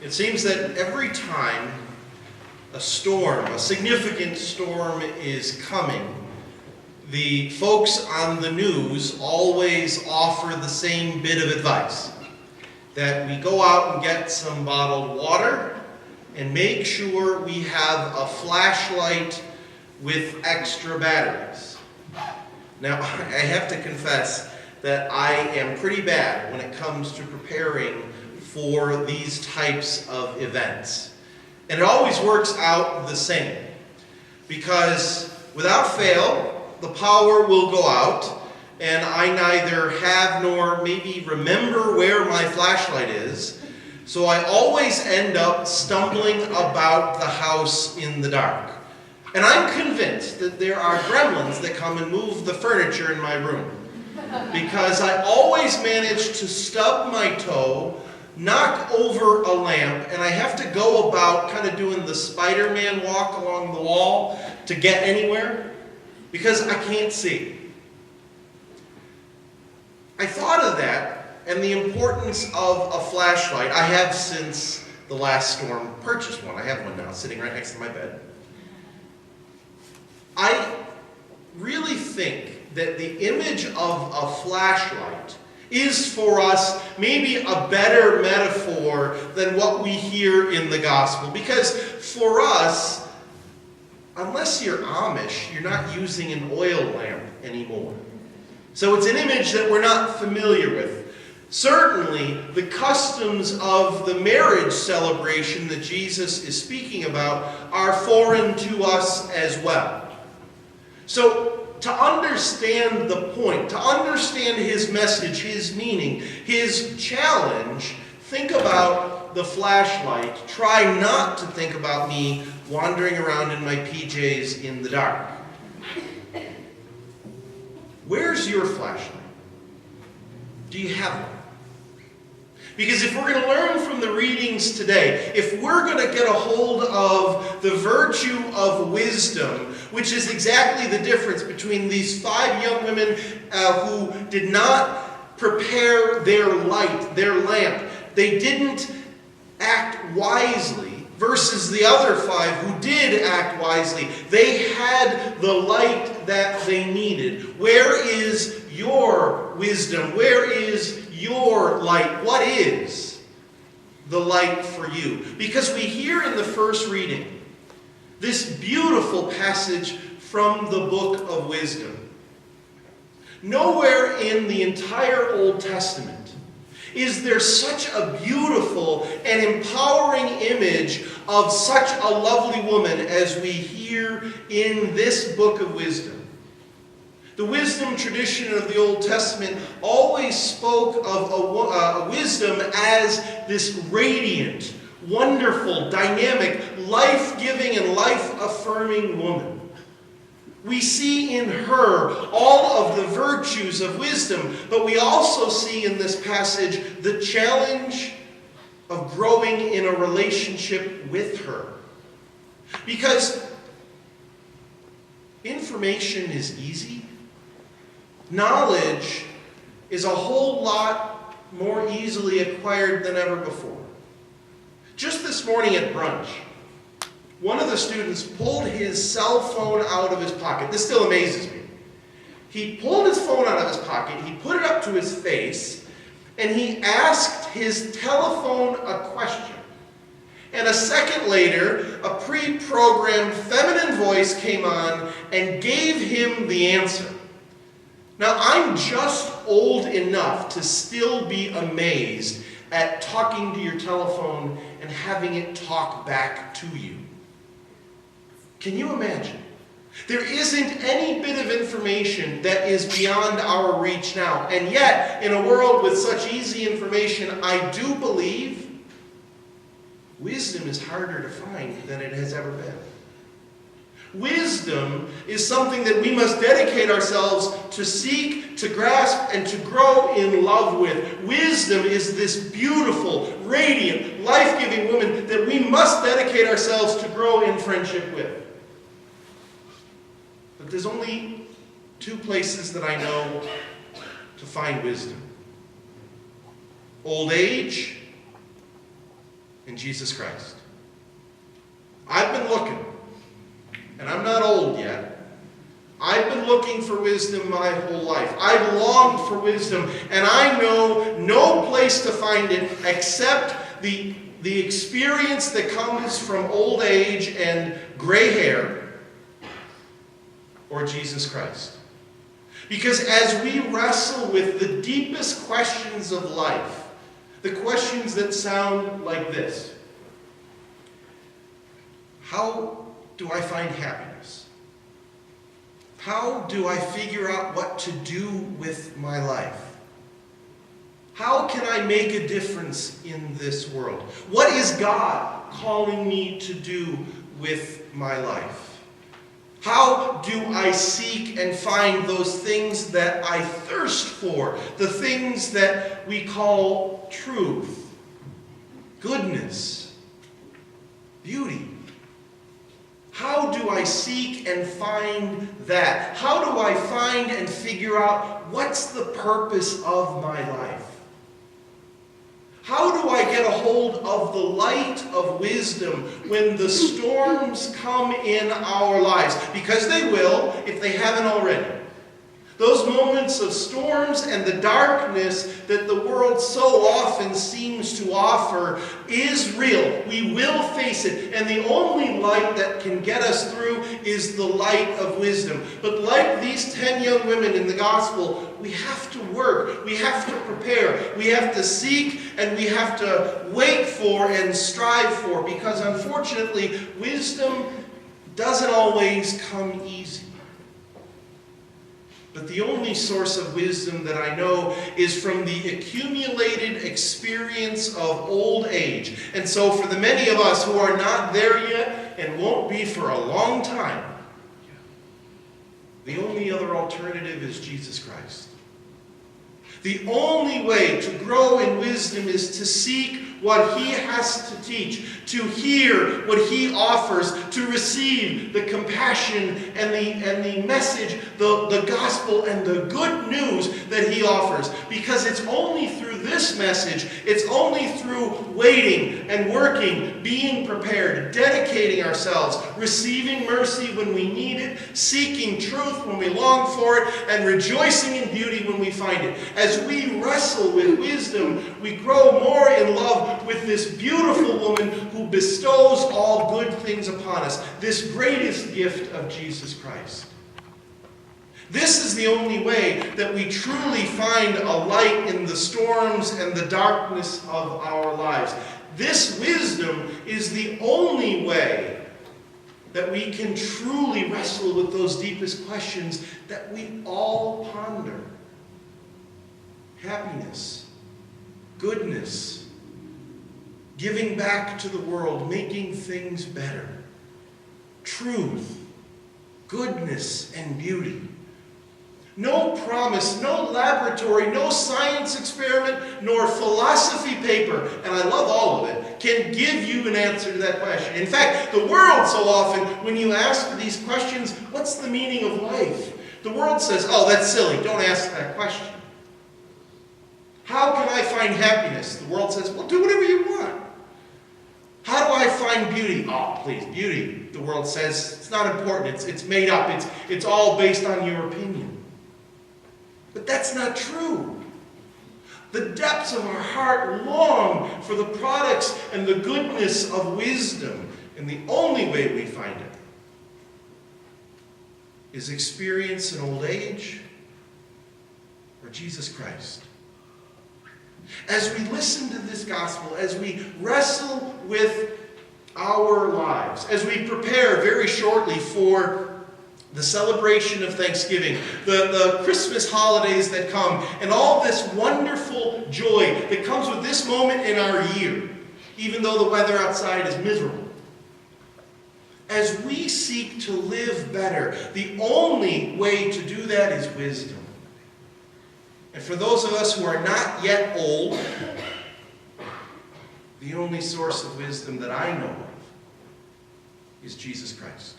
It seems that every time a storm, a significant storm is coming, the folks on the news always offer the same bit of advice. That we go out and get some bottled water and make sure we have a flashlight with extra batteries. Now, I have to confess that I am pretty bad when it comes to preparing for these types of events. And it always works out the same. Because without fail, the power will go out, and I neither have nor maybe remember where my flashlight is. So I always end up stumbling about the house in the dark. And I'm convinced that there are gremlins that come and move the furniture in my room. Because I always manage to stub my toe, knock over a lamp, and I have to go about kind of doing the Spider-Man walk along the wall to get anywhere because I can't see. I thought of that and the importance of a flashlight. I have since the last storm purchased one. I have one now sitting right next to my bed. I really think that the image of a flashlight is for us maybe a better metaphor than what we hear in the gospel. Because for us, unless you're Amish, you're not using an oil lamp anymore. So it's an image that we're not familiar with. Certainly, the customs of the marriage celebration that Jesus is speaking about are foreign to us as well. So, to understand the point, to understand his message, his meaning, his challenge, think about the flashlight. Try not to think about me wandering around in my PJs in the dark. Where's your flashlight? Do you have one? Because if we're going to learn from the readings today, if we're going to get a hold of the virtue of wisdom, which is exactly the difference between these 5 young women who did not prepare their light, their lamp, they didn't act wisely, versus the other 5 who did act wisely. They had the light that they needed. Where is your wisdom? Where is your light? What is the light for you? Because we hear in the first reading this beautiful passage from the book of wisdom. Nowhere in the entire Old Testament is there such a beautiful and empowering image of such a lovely woman as we hear in this book of wisdom. The wisdom tradition of the Old Testament always spoke of a wisdom as this radiant, wonderful, dynamic, life-giving and life-affirming woman. We see in her all of the virtues of wisdom, but we also see in this passage the challenge of growing in a relationship with her. Because information is easy. Knowledge is a whole lot more easily acquired than ever before. Just this morning at brunch, one of the students pulled his cell phone out of his pocket. This still amazes me. He pulled his phone out of his pocket, he put it up to his face, and he asked his telephone a question. And a second later, a pre-programmed feminine voice came on and gave him the answer. Now, I'm just old enough to still be amazed at talking to your telephone and having it talk back to you. Can you imagine? There isn't any bit of information that is beyond our reach now. And yet, in a world with such easy information, I do believe wisdom is harder to find than it has ever been. Wisdom is something that we must dedicate ourselves to seek, to grasp, and to grow in love with. Wisdom is this beautiful, radiant, life-giving woman that we must dedicate ourselves to grow in friendship with. But there's only 2 places that I know to find wisdom. Old age in Jesus Christ. I've been looking, and I'm not old yet. I've been looking for wisdom my whole life. I've longed for wisdom, and I know no place to find it except the experience that comes from old age and gray hair, or Jesus Christ. Because as we wrestle with the deepest questions of life, the questions that sound like this: how do I find happiness? How do I figure out what to do with my life? How can I make a difference in this world? What is God calling me to do with my life? How do I seek and find those things that I thirst for? The things that we call truth, goodness, beauty. How do I seek and find that? How do I find and figure out what's the purpose of my life? How do I get a hold of the light of wisdom when the storms come in our lives? Because they will, if they haven't already. Those moments of storms and the darkness that the world so often seems to offer is real. We will face it. And the only light that can get us through is the light of wisdom. But like these 10 young women in the gospel, we have to work. We have to prepare. We have to seek, and we have to wait for and strive for. Because unfortunately, wisdom doesn't always come easy. But the only source of wisdom that I know is from the accumulated experience of old age. And so for the many of us who are not there yet and won't be for a long time, the only other alternative is Jesus Christ. The only way to grow in wisdom is to seek what he has to teach, to hear what he offers, to receive the compassion and the message, the gospel and the good news that he offers. Because it's only through this message, it's only through waiting and working, being prepared, dedicating ourselves, receiving mercy when we need it, seeking truth when we long for it, and rejoicing in beauty when we find it. As we wrestle with wisdom, we grow more in love with this beautiful woman who bestows all good things upon us, this greatest gift of Jesus Christ. This is the only way that we truly find a light in the storms and the darkness of our lives. This wisdom is the only way that we can truly wrestle with those deepest questions that we all ponder. Happiness, goodness, giving back to the world, making things better, truth, goodness, and beauty. No promise, no laboratory, no science experiment, nor philosophy paper, and I love all of it, can give you an answer to that question. In fact, the world so often, when you ask these questions, what's the meaning of life? The world says, oh, that's silly, don't ask that question. How can I find happiness? The world says, well, do whatever you want. How do I find beauty? Oh, please, beauty, the world says, it's not important, it's made up, it's all based on your opinion. But that's not true. The depths of our heart long for the products and the goodness of wisdom. And the only way we find it is experience in old age or Jesus Christ. As we listen to this gospel, as we wrestle with our lives, as we prepare very shortly for the celebration of Thanksgiving, the Christmas holidays that come, and all this wonderful joy that comes with this moment in our year, even though the weather outside is miserable. As we seek to live better, the only way to do that is wisdom. And for those of us who are not yet old, the only source of wisdom that I know of is Jesus Christ.